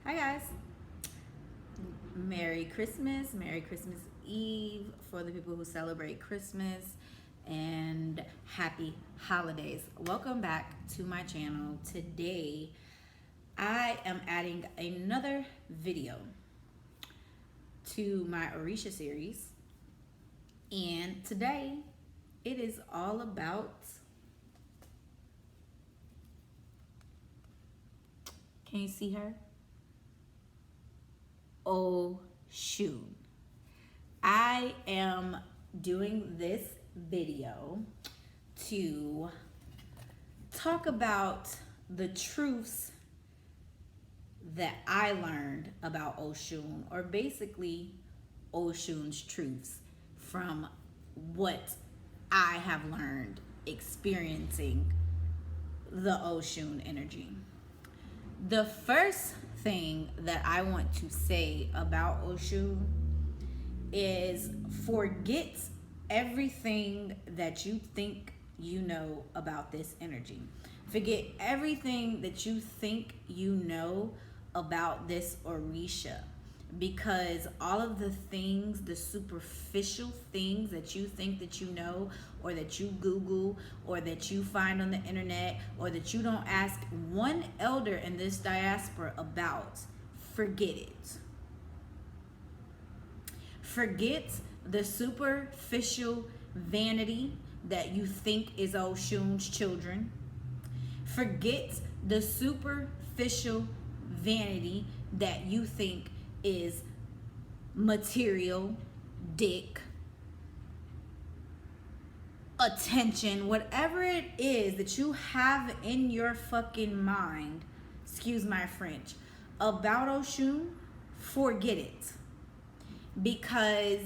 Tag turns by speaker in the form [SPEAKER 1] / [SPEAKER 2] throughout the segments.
[SPEAKER 1] Hi guys. Merry Christmas. Merry Christmas Eve for the people who celebrate Christmas, and happy holidays. Welcome back to my channel. Today I am adding another video to my Orisha series, and today it is all about, can you see her? Oshun. I am doing this video to talk about the truths that I learned about Oshun, or basically Oshun's truths from what I have learned experiencing the Oshun energy. The first thing that I want to say about Oshun is forget everything that you think you know about this energy. Forget everything that you think you know about this Orisha, because all of the things, the superficial things that you think that you know, or that you Google, or that you find on the internet, or that you don't ask one elder in this diaspora about, forget it. Forget the superficial vanity that you think is Oshun's children. Forget the superficial vanity that you think is material, dick, attention, whatever it is that you have in your fucking mind, excuse my French, about Oshun, forget it. Because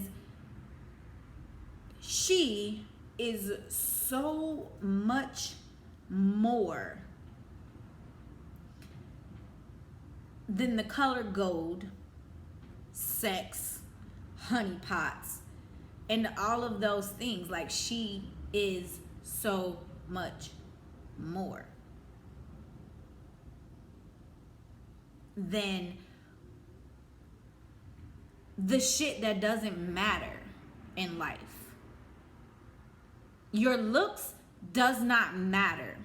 [SPEAKER 1] she is so much more than the color gold, sex, honeypots, and all of those things. Like, she is so much more than the shit that doesn't matter in life. Your looks does not matter.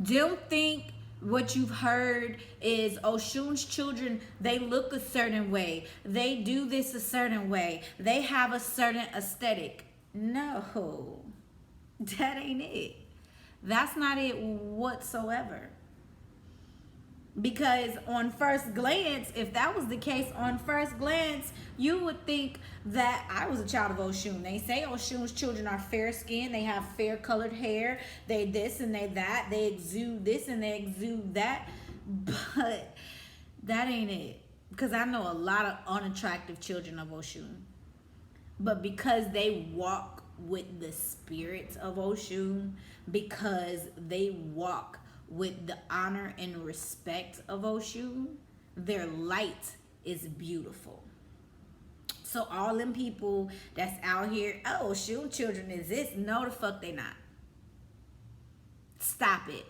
[SPEAKER 1] Don't think what you've heard is Oshun's children, they look a certain way, they do this a certain way, they have a certain aesthetic. No, that ain't it. That's not it whatsoever. Because on first glance, if that was the case, on first glance, you would think that I was a child of Oshun. They say Oshun's children are fair skinned, they have fair colored hair, they this and they that, they exude this and they exude that. But that ain't it. Because I know a lot of unattractive children of Oshun. But because they walk with the spirits of Oshun, because they walk with the honor and respect of Oshun, their light is beautiful. So all them people that's out here, oh, Oshun children is this, no the fuck they not. Stop it.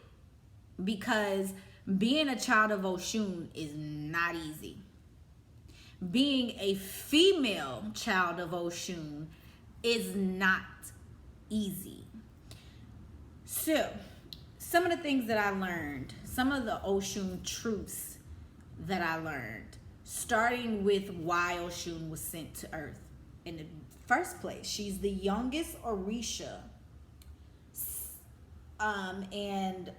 [SPEAKER 1] Because being a child of Oshun is not easy. Being a female child of Oshun is not easy. So some of the things that I learned, some of the Oshun truths that I learned, starting with why Oshun was sent to Earth in the first place. She's the youngest Orisha, and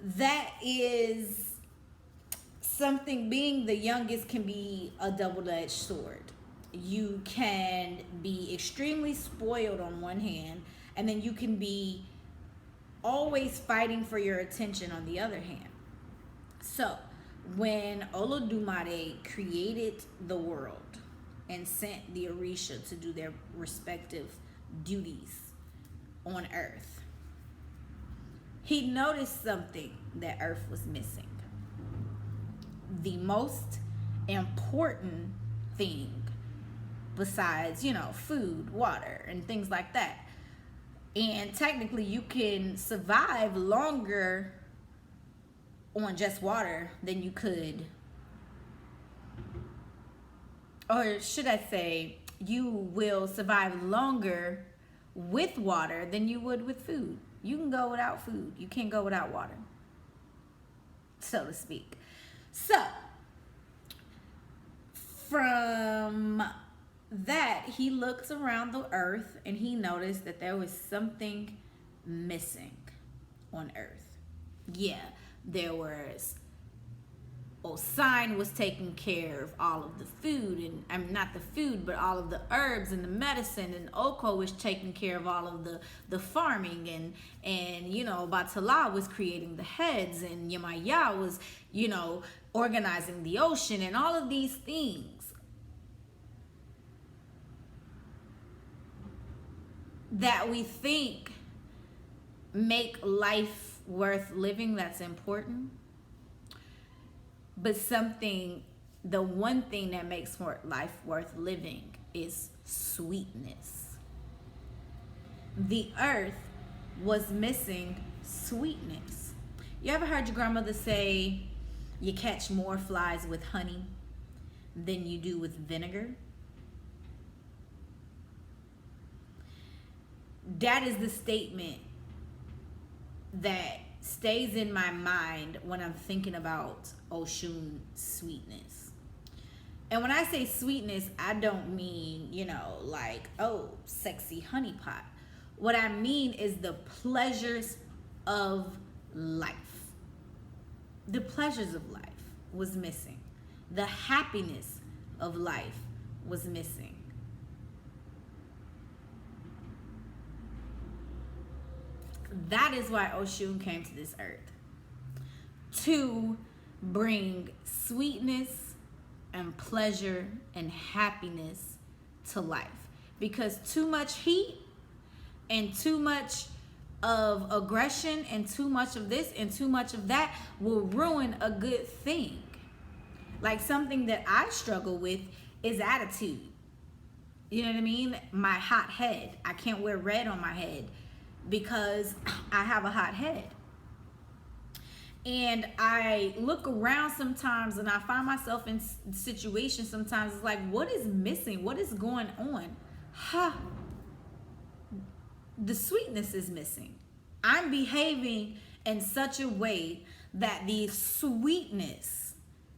[SPEAKER 1] that is something. Being the youngest can be a double-edged sword. You can be extremely spoiled on one hand, and then you can be always fighting for your attention on the other hand. So when Olodumare created the world and sent the Orisha to do their respective duties on Earth, he noticed something that Earth was missing. The most important thing besides, food, water, and things like that. And technically you can survive longer on just water than you could, or should I say, you will survive longer with water than you would with food. You can go without food. You can't go without water, so to speak. So, from that, he looked around the earth and he noticed that there was something missing on earth. Yeah, there was Oshun was taking care of all of the food, and I mean not the food, but all of the herbs and the medicine, and Oko was taking care of all of the farming, and you know, Batala was creating the heads, and Yamaya was, you know, organizing the ocean, and all of these things that we think make life worth living, that's important. But the one thing that makes life worth living is sweetness. The earth was missing sweetness. You ever heard your grandmother say you catch more flies with honey than you do with vinegar? That is the statement that stays in my mind when I'm thinking about Oshun sweetness. And when I say sweetness, I don't mean, you know, like, oh, sexy honey pot. What I mean is the pleasures of life. The pleasures of life was missing. The happiness of life was missing. That is why Oshun came to this earth, to bring sweetness and pleasure and happiness to life. Because too much heat and too much of aggression and too much of this and too much of that will ruin a good thing. Like, something that I struggle with is attitude. You know what I mean? My hot head. I can't wear red on my head because I have a hot head. And I look around sometimes and I find myself in situations sometimes, it's like, what is missing? What is going on? The sweetness is missing. I'm behaving in such a way that the sweetness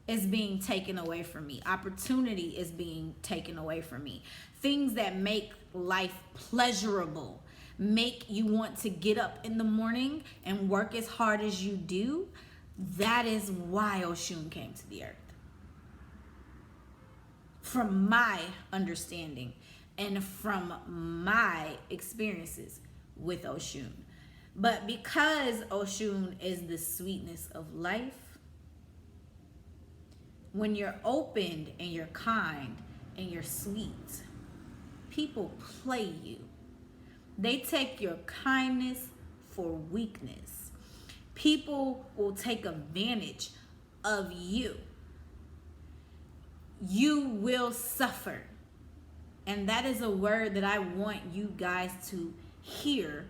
[SPEAKER 1] is being taken away from me. Opportunity is being taken away from me. Things that make life pleasurable, make you want to get up in the morning and work as hard as you do. That is why Oshun came to the earth. From my understanding and from my experiences with Oshun. But because Oshun is the sweetness of life, when you're opened and you're kind and you're sweet, people play you. They take your kindness for weakness. People will take advantage of you. You will suffer. And that is a word that I want you guys to hear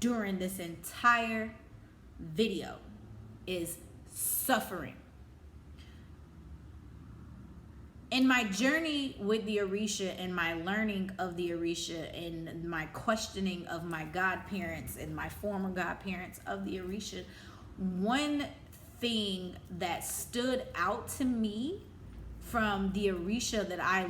[SPEAKER 1] during this entire video, is suffering. In my journey with the Orisha and my learning of the Orisha and my questioning of my godparents and my former godparents of the Orisha, one thing that stood out to me from the Orisha that I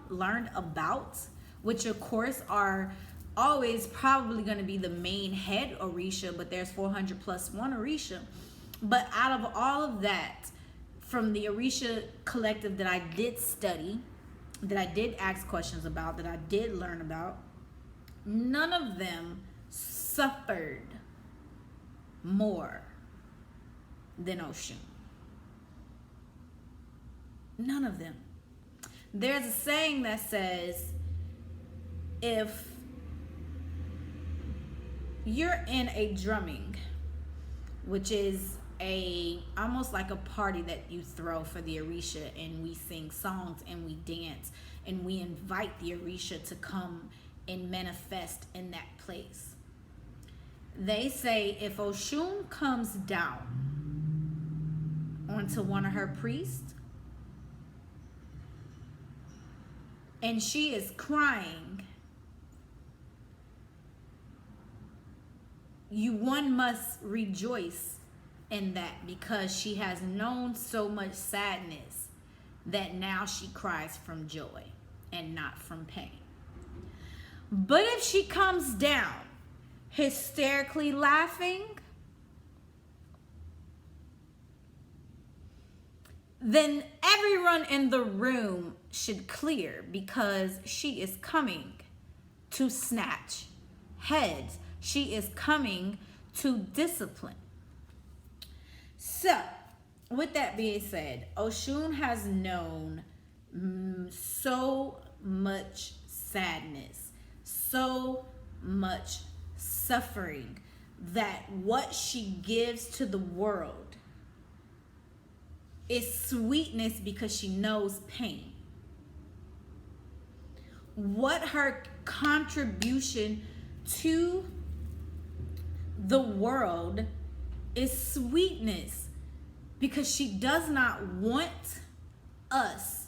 [SPEAKER 1] learned about, which of course are always probably going to be the main head Orisha, but there's 400 plus one Orisha. But out of all of that, from the Orisha collective that I did study, that I did ask questions about, that I did learn about, none of them suffered more than Oshun. None of them. There's a saying that says, if you're in a drumming, which is almost like a party that you throw for the Orisha, and we sing songs and we dance and we invite the Orisha to come and manifest in that place. They say if Oshun comes down onto one of her priests, and she is crying, one must rejoice in that, because she has known so much sadness that now she cries from joy and not from pain. But if she comes down hysterically laughing, then everyone in the room should clear, because she is coming to snatch heads. She is coming to discipline. So, with that being said, Oshun has known so much sadness, so much suffering, that what she gives to the world is sweetness, because she knows pain. What her contribution to the world is sweetness, because she does not want us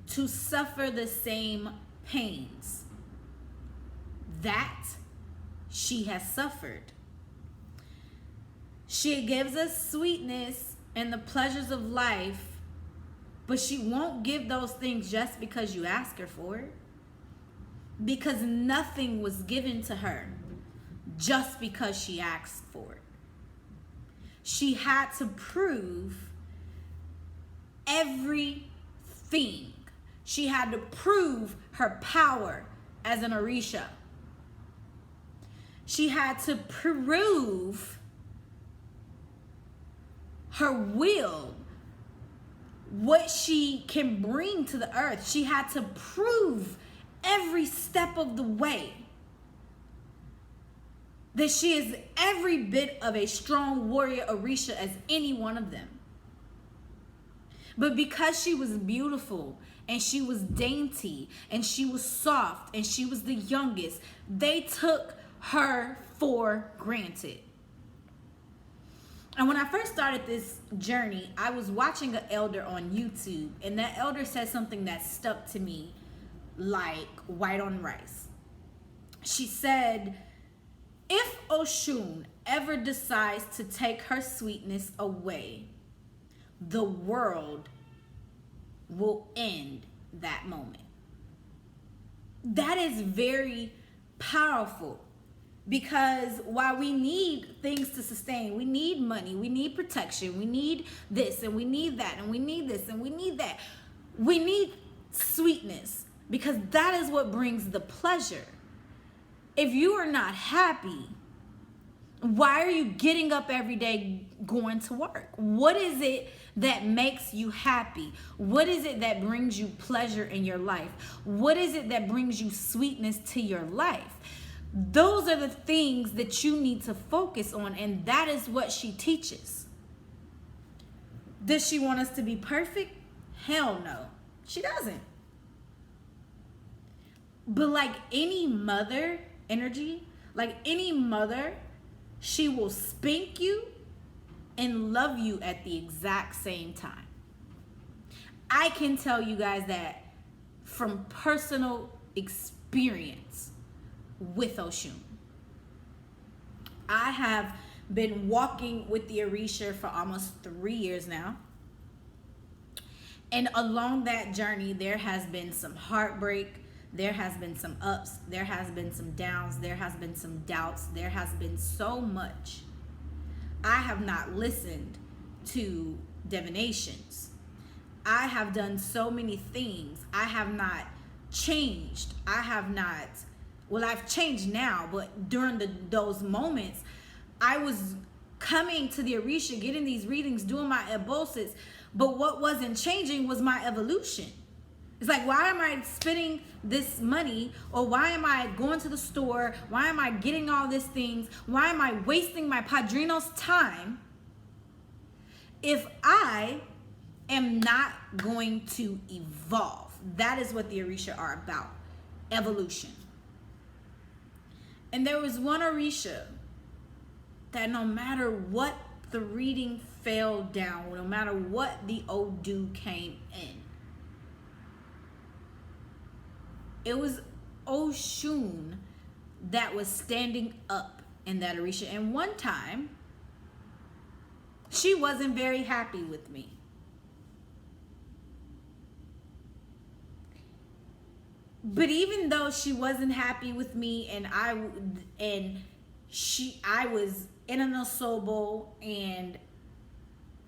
[SPEAKER 1] to suffer the same pains that she has suffered. She gives us sweetness and the pleasures of life, but she won't give those things just because you ask her for it, because nothing was given to her just because she asked for it. She had to prove everything. She had to prove her power as an Orisha. She had to prove her will, what she can bring to the earth. She had to prove every step of the way that she is every bit of a strong warrior Orisha as any one of them. But because she was beautiful and she was dainty and she was soft and she was the youngest, they took her for granted. And when I first started this journey, I was watching an elder on YouTube, and that elder said something that stuck to me like white on rice. She said, if Oshun ever decides to take her sweetness away, the world will end that moment. That is very powerful, because while we need things to sustain, we need money, we need protection, we need this and we need that and we need this and we need that. We need sweetness, because that is what brings the pleasure. If you are not happy, why are you getting up every day going to work? What is it that makes you happy? What is it that brings you pleasure in your life? What is it that brings you sweetness to your life? Those are the things that you need to focus on, and that is what she teaches. Does she want us to be perfect? Hell no, she doesn't. But like any mother energy, like any mother, she will spank you and love you at the exact same time. I can tell you guys that from personal experience with Oshun. I have been walking with the Orisha for almost 3 years now. And along that journey, there has been some heartbreak, there has been some ups, there has been some downs, there has been some doubts, there has been so much. I have not listened to divinations. I have done so many things. I have not changed. I have not, well, I've changed now, but during those moments, I was coming to the Orisha, getting these readings, doing my ebosis, but what wasn't changing was my evolution. It's like, why am I spending this money? Or why am I going to the store? Why am I getting all these things? Why am I wasting my padrino's time if I am not going to evolve? That is what the Orisha are about, evolution. And there was one Orisha that no matter what the reading fell down, no matter what the Odu came in, it was Oshun that was standing up in that Orisha. And one time, she wasn't very happy with me. But even though she wasn't happy with me, and I was in an osobo, and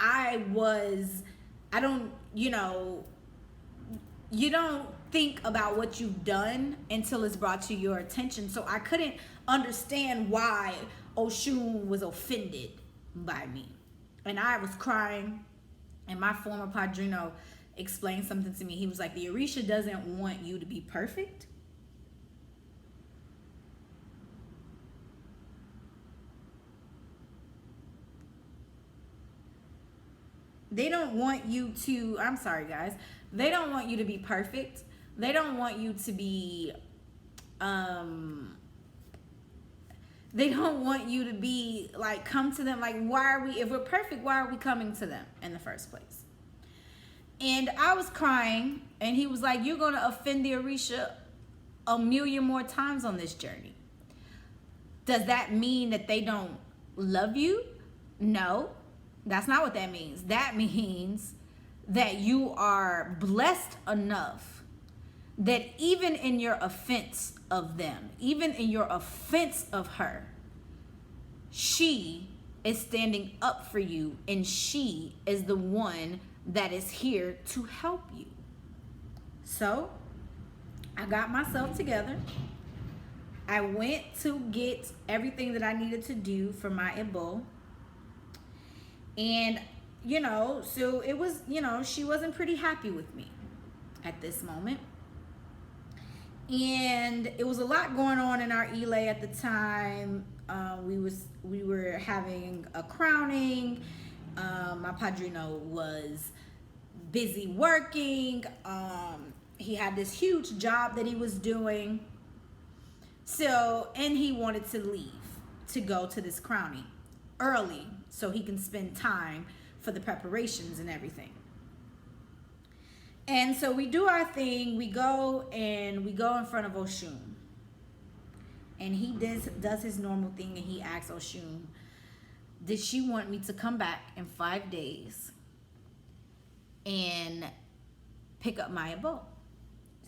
[SPEAKER 1] I don't, you don't think about what you've done until it's brought to your attention. So I couldn't understand why Oshun was offended by me. And I was crying, and my former padrino explained something to me. He was like, the Orisha doesn't want you to be perfect. They don't want you to, I'm sorry guys, they don't want you to be perfect. They don't want you to be, they don't want you to be like, come to them. Like, if we're perfect, why are we coming to them in the first place? And I was crying, and he was like, you're going to offend the Orisha a million more times on this journey. Does that mean that they don't love you? No, that's not what that means. That means that you are blessed enough that even in your offense of them, even in your offense of her, she is standing up for you, and she is the one that is here to help you. So I got myself together. I went to get everything that I needed to do for my Ebo. And, so it was, she wasn't pretty happy with me at this moment. And it was a lot going on in our Ile at the time. We were having a crowning. My padrino was busy working. He had this huge job that he was doing. So, and he wanted to leave to go to this crowning early so he can spend time for the preparations and everything. And so we do our thing. We go in front of Oshun. And he does his normal thing, and he asks Oshun, did she want me to come back in 5 days and pick up my abo?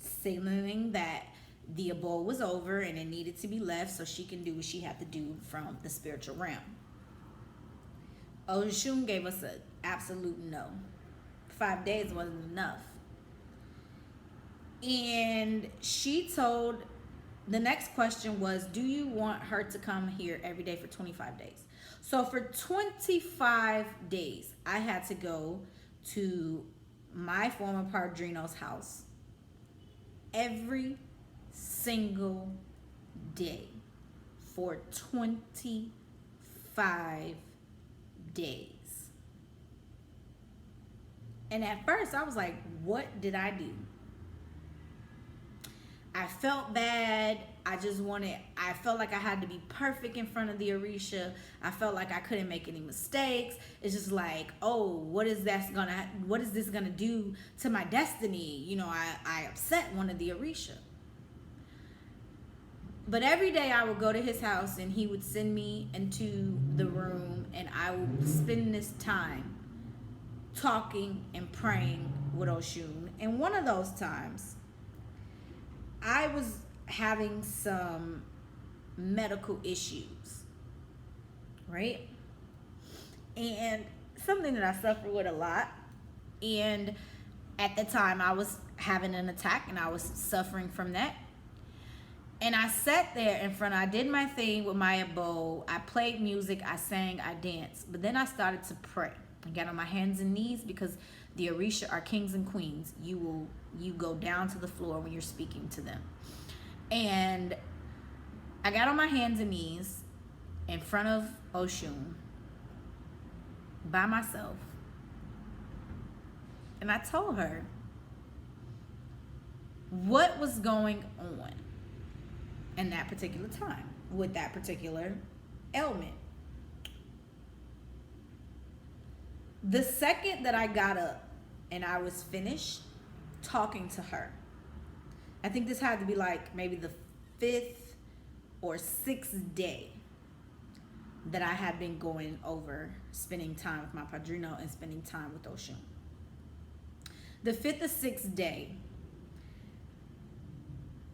[SPEAKER 1] Signaling that the abo was over and it needed to be left so she can do what she had to do from the spiritual realm. Oshun gave us an absolute no. 5 days wasn't enough. And she told, the next question was, do you want her to come here every day for 25 days? So for 25 days, I had to go to my former padrino's house every single day for 25 days. And at first I was like, what did I do? I felt bad. I felt like I had to be perfect in front of the Orisha. I felt like I couldn't make any mistakes. It's just like, oh, what is this gonna do to my destiny? I upset one of the Orisha. But every day I would go to his house, and he would send me into the room, and I would spend this time talking and praying with Oshun. And one of those times, I was having some medical issues, right? And something that I suffer with a lot. And at the time I was having an attack, and I was suffering from that. And I sat there in front, I did my thing with my abo. I played music, I sang, I danced. But then I started to pray. I got on my hands and knees, because the Orisha are kings and queens. You go down to the floor when you're speaking to them. And I got on my hands and knees in front of Oshun by myself. And I told her what was going on in that particular time with that particular ailment. The second that I got up and I was finished talking to her, I think this had to be like maybe the 5th or 6th day that I had been going over spending time with my padrino and spending time with Oshun. The 5th or 6th day,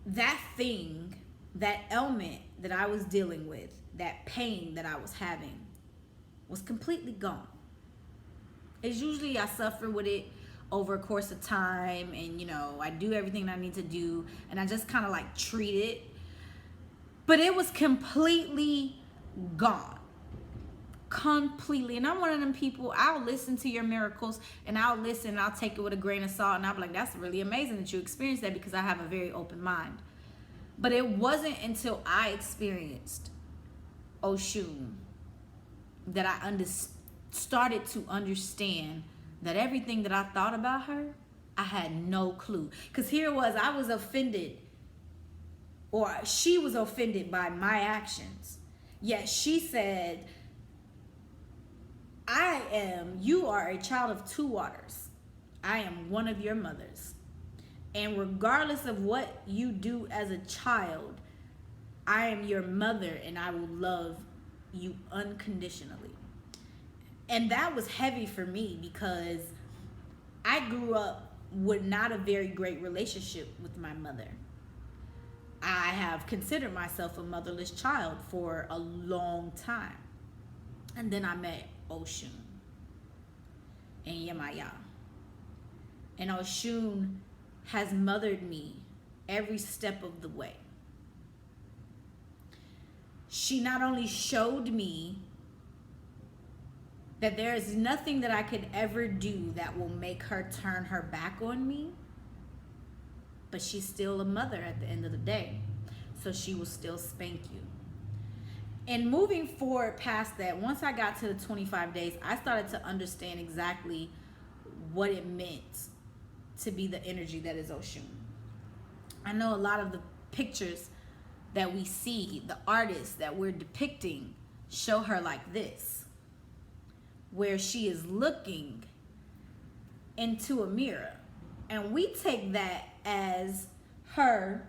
[SPEAKER 1] that thing, that ailment that I was dealing with, that pain that I was having, was completely gone. It's usually I suffer with it over a course of time, and I do everything I need to do, and I just kind of like treat it, but it was completely gone. Completely. And I'm one of them people, I'll listen to your miracles, and I'll listen and I'll take it with a grain of salt, and I'll be like, that's really amazing that you experienced that, because I have a very open mind. But it wasn't until I experienced Oshun that I started to understand that everything that I thought about her, I had no clue. Because here it was, I was offended, or she was offended by my actions. Yet she said, you are a child of two waters. I am one of your mothers. And regardless of what you do as a child, I am your mother, and I will love you unconditionally. And that was heavy for me, because I grew up with not a very great relationship with my mother. I have considered myself a motherless child for a long time. And then I met Oshun and Yemaya. And Oshun has mothered me every step of the way. She not only showed me that there is nothing that I could ever do that will make her turn her back on me, but she's still a mother at the end of the day. So she will still spank you. And moving forward past that, once I got to the 25 days, I started to understand exactly what it meant to be the energy that is Oshun. I know a lot of the pictures that we see, the artists that we're depicting, show her like this, where she is looking into a mirror. And we take that as her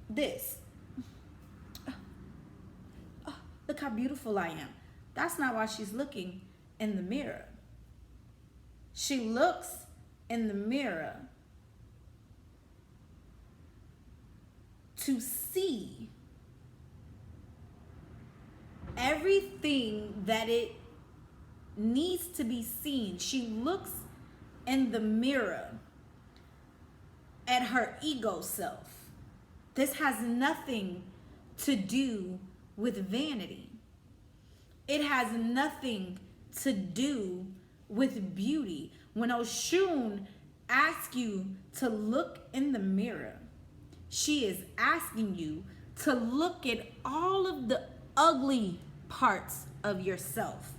[SPEAKER 1] this. Oh, look how beautiful I am. That's not why she's looking in the mirror. She looks in the mirror to see everything that it needs to be seen. She looks in the mirror at her ego self. This has nothing to do with vanity. It has nothing to do with beauty. When Oshun asks you to look in the mirror, she is asking you to look at all of the ugly parts of yourself.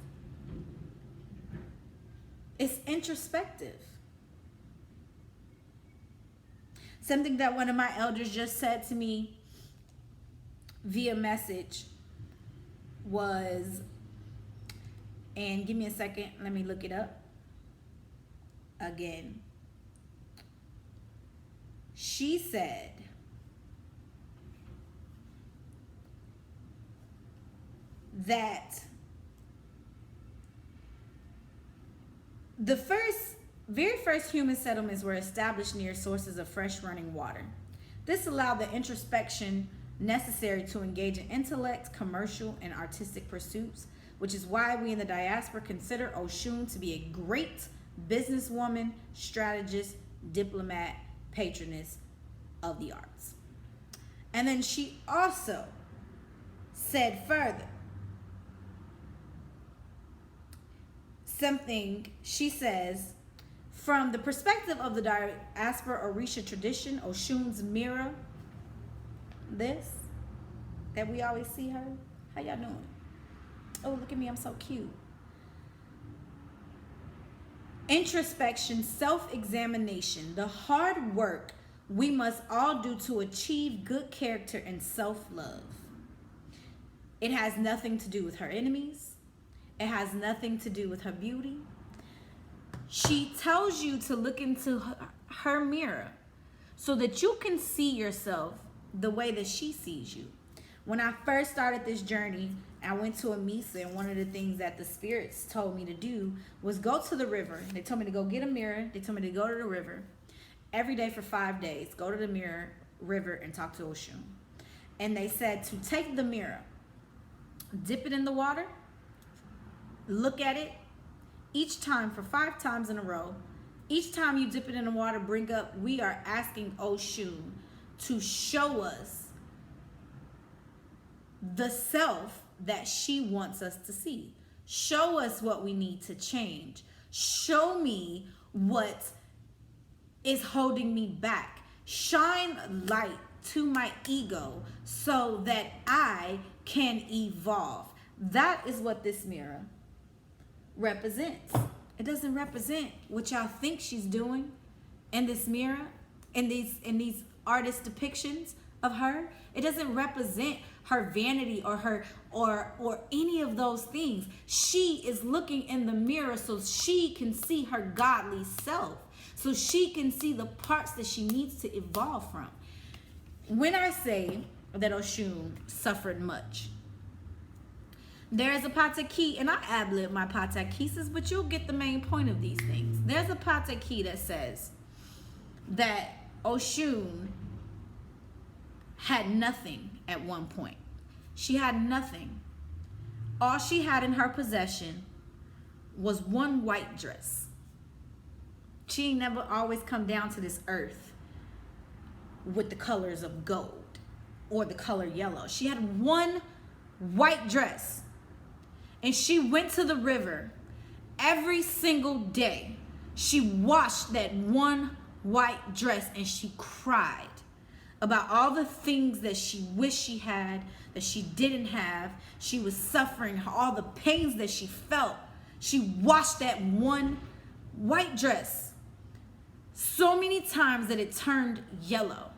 [SPEAKER 1] It's introspective. Something that one of my elders just said to me via message was, and give me a second, let me look it up again. She said, that the very first human settlements were established near sources of fresh running water. This allowed the introspection necessary to engage in intellect, commercial, and artistic pursuits, which is why we in the diaspora consider Oshun to be a great businesswoman, strategist, diplomat, patroness of the arts. And then she also said further, something she says, from the perspective of the diaspora Orisha tradition, Oshun's mirror, this, that we always see her. How y'all doing? Oh, look at me, I'm so cute. Introspection, self-examination, the hard work we must all do to achieve good character and self-love. It has nothing to do with her enemies. It has nothing to do with her beauty. She tells you to look into her mirror so that you can see yourself the way that she sees you. When I first started this journey, I went to a Misa, and one of the things that the spirits told me to do was go to the river. They told me to go get a mirror. They told me to go to the river every day for 5 days. Go to the river and talk to Oshun. And they said to take the mirror, dip it in the water, look at it each time for 5 times in a row. Each time you dip it in the water, bring up, we are asking Oshun to show us the self that she wants us to see. Show us what we need to change. Show me what is holding me back. Shine light to my ego so that I can evolve. That is what this mirror represents. It doesn't represent what y'all think she's doing in this mirror, in these artist depictions of her. It doesn't represent her vanity or her or any of those things. She is looking in the mirror so she can see her godly self, so she can see the parts that she needs to evolve from. When I say that Oshun suffered much, there's a patakey, and I ad-lib my patakesis, but you'll get the main point of these things. There's a patakey that says that Oshun had nothing at one point. She had nothing. All she had in her possession was one white dress. She ain't never always come down to this earth with the colors of gold or the color yellow. She had one white dress, and she went to the river every single day. She washed that one white dress, and she cried about all the things that she wished she had, that she didn't have. She was suffering, all the pains that she felt. She washed that one white dress so many times that it turned yellow.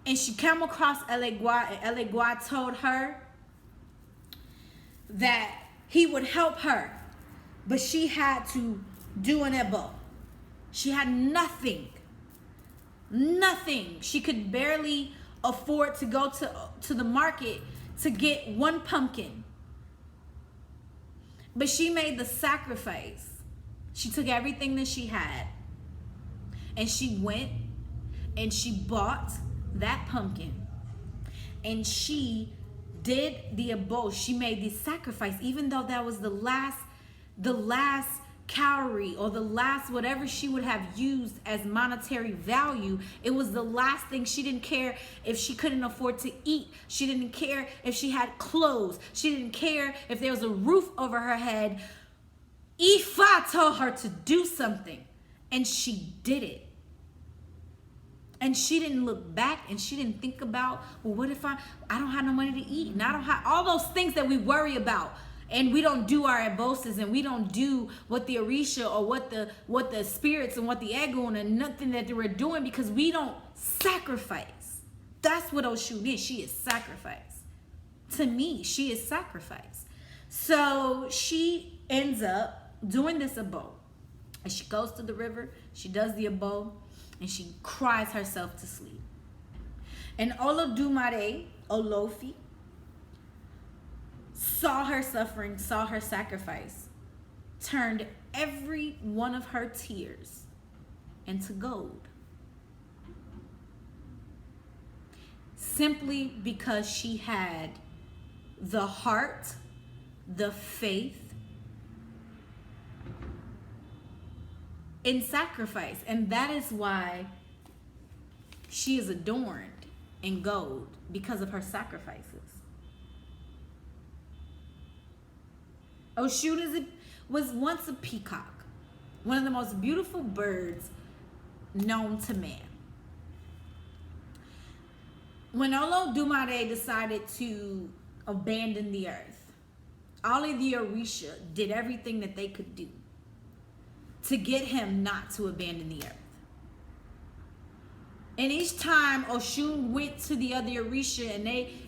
[SPEAKER 1] And she came across Elegua, and Elegua told her that he would help her, but she had to do an ebo. She had nothing. Nothing. She could barely afford to go to the market to get one pumpkin. But she made the sacrifice. She took everything that she had, and she went and she bought that pumpkin, and she did the abo. She made the sacrifice, even though that was the last calorie or the last whatever she would have used as monetary value. It was the last thing. She didn't care if she couldn't afford to eat. She didn't care if she had clothes. She didn't care if there was a roof over her head. Ifa told her to do something, and she did it. And she didn't look back, and she didn't think about, well, what if I don't have no money to eat, and I don't have all those things that we worry about. And we don't do our eboses, and we don't do what the Orisha or what the spirits and what the Egun and nothing that they were doing, because we don't sacrifice. That's what Oshun is. She is sacrifice. To me, she is sacrifice. So she ends up doing this abo. And she goes to the river, she does the abo, and she cries herself to sleep. And Olodumare, Olofi, saw her suffering, saw her sacrifice, turned every one of her tears into gold. Simply because she had the heart, the faith in sacrifice. And that is why she is adorned in gold, because of her sacrifices. Oshun was once a peacock, one of the most beautiful birds known to man. When Olodumare decided to abandon the earth, all of the Orisha did everything that they could do to get him not to abandon the earth. And each time Oshun went to the other Orisha,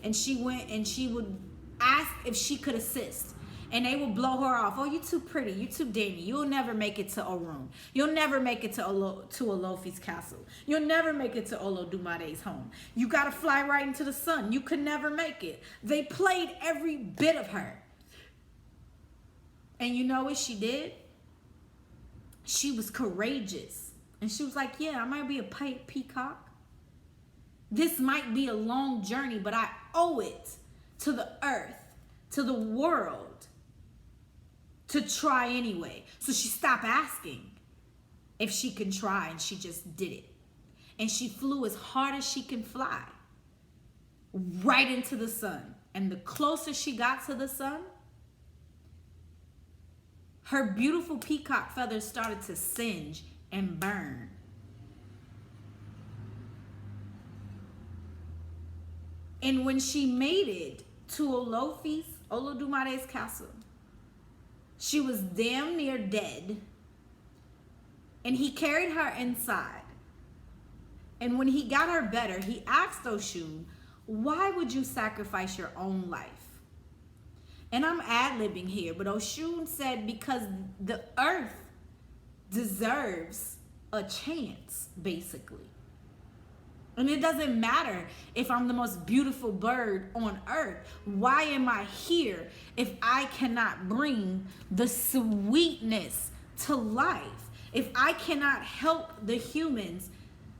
[SPEAKER 1] and she would ask if she could assist. And they will blow her off. Oh, you too pretty. You too dainty. You'll never make it to Orun. You'll never make it to Olofi's castle. You'll never make it to Olodumade's home. You got to fly right into the sun. You could never make it. They played every bit of her. And you know what she did? She was courageous. And she was like, yeah, I might be a peacock. This might be a long journey, but I owe it to the earth, to the world, to try anyway. So she stopped asking if she can try, and she just did it. And she flew as hard as she can fly, right into the sun. And the closer she got to the sun, her beautiful peacock feathers started to singe and burn. And when she made it to Olodumade's castle, she was damn near dead. And he carried her inside. And when he got her better, he asked Oshun, why would you sacrifice your own life? And I'm ad-libbing here, but Oshun said, because the earth deserves a chance, basically. And it doesn't matter if I'm the most beautiful bird on earth. Why am I here if I cannot bring the sweetness to life? If I cannot help the humans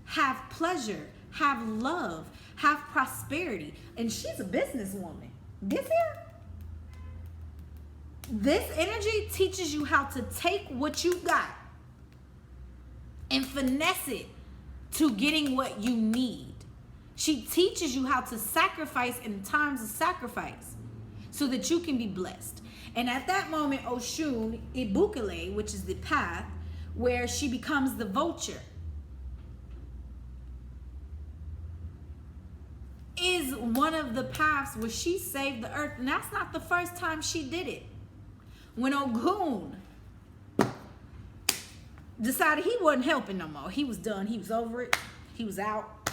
[SPEAKER 1] have pleasure, have love, have prosperity? And she's a businesswoman. Get here? This energy teaches you how to take what you got and finesse it to getting what you need. She teaches you how to sacrifice in times of sacrifice so that you can be blessed. And at that moment, Oshun Ibukele, which is the path where she becomes the vulture, is one of the paths where she saved the earth. And that's not the first time she did it. When Ogun decided he wasn't helping no more. He was done. He was over it. He was out.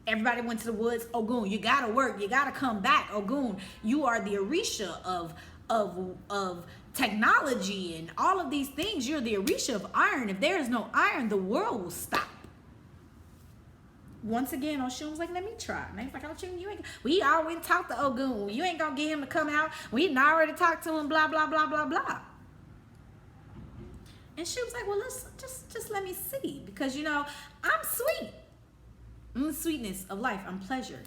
[SPEAKER 1] Everybody went to the woods. Ogun, you gotta work. You gotta come back. Ogun, you are the Orisha of technology and all of these things. You're the Orisha of iron. If there is no iron, the world will stop. Once again, Oshun was like, let me try. And he's like, Oshun, you ain't. We already talked to Ogun. You ain't gonna get him to come out. We didn't already talked to him. Blah blah blah blah blah. And she was like, well, let's just let me see. Because, you know, I'm sweet. I'm the sweetness of life. I'm pleasure.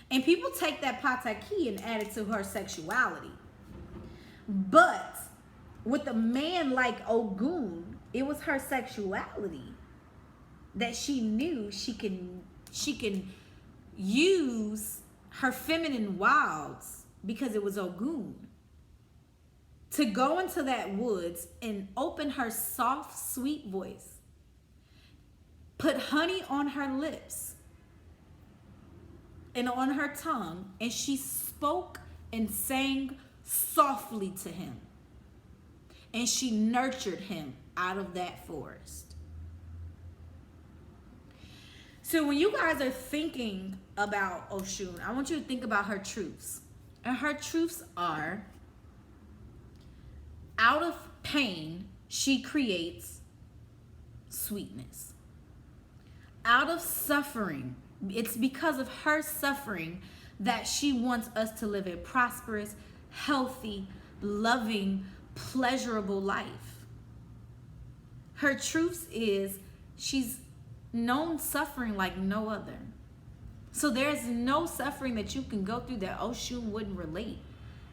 [SPEAKER 1] And people take that pataki and add it to her sexuality. But with a man like Ogun, it was her sexuality that she knew she can use her feminine wilds, because it was Ogun, to go into that woods and open her soft, sweet voice, put honey on her lips and on her tongue, and she spoke and sang softly to him. And she nurtured him out of that forest. So when you guys are thinking about Oshun, I want you to think about her truths. And her truths are, out of pain, she creates sweetness. Out of suffering, it's because of her suffering that she wants us to live a prosperous, healthy, loving, pleasurable life. Her truths is, she's known suffering like no other. So there's no suffering that you can go through that Oshun wouldn't relate.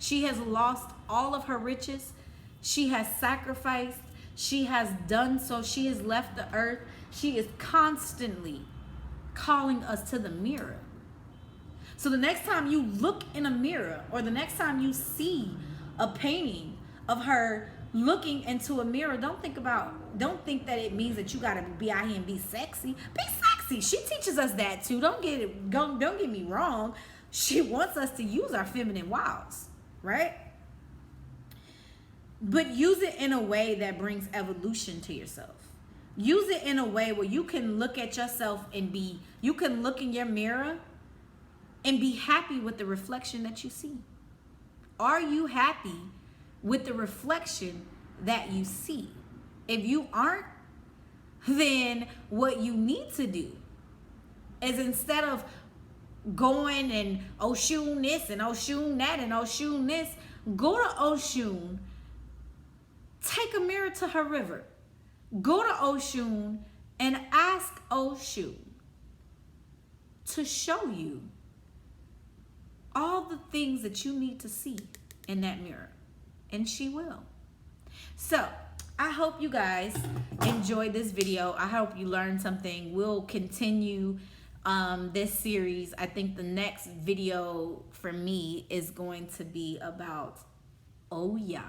[SPEAKER 1] She has lost all of her riches. She has sacrificed. She has done so. She has left the earth. She is constantly calling us to the mirror. So the next time you look in a mirror, or the next time you see a painting of her looking into a mirror, don't think that it means that you gotta be out here and be sexy. Be sexy. She teaches us that too. Don't get me wrong. She wants us to use our feminine wiles, right? But use it in a way that brings evolution to yourself. Use it in a way where you can look at yourself and you can look in your mirror and be happy with the reflection that you see. Are you happy with the reflection that you see? If you aren't, then what you need to do is, instead of going and Oshun this and Oshun that and Oshun this, go to Oshun, take a mirror to her river, go to Oshun and ask Oshun to show you all the things that you need to see in that mirror, and she will. So I hope you guys enjoyed this video. I hope you learned something. We'll continue this series. I think the next video for me is going to be about Oya.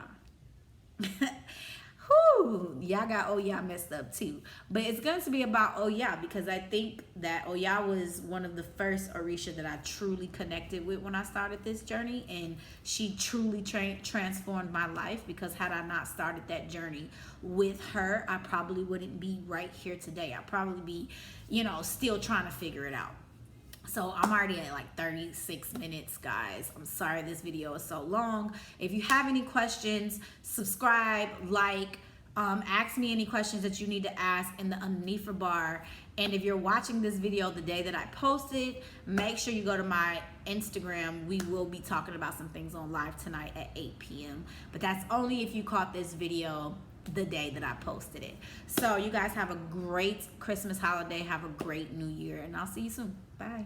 [SPEAKER 1] Whew, y'all got Oya messed up too. But it's going to be about Oya because I think that Oya was one of the first Orisha that I truly connected with when I started this journey, and she truly transformed my life, because had I not started that journey with her, I probably wouldn't be right here today. I'd probably be, you know, still trying to figure it out. So I'm already at like 36 minutes, guys. I'm sorry this video is so long. If you have any questions, subscribe, like, ask me any questions that you need to ask in the underneath bar. And if you're watching this video the day that I posted, make sure you go to my Instagram. We will be talking about some things on live tonight at 8 p.m. But that's only if you caught this video the day that I posted it. So you guys have a great Christmas holiday. Have a great New Year, and I'll see you soon. Bye.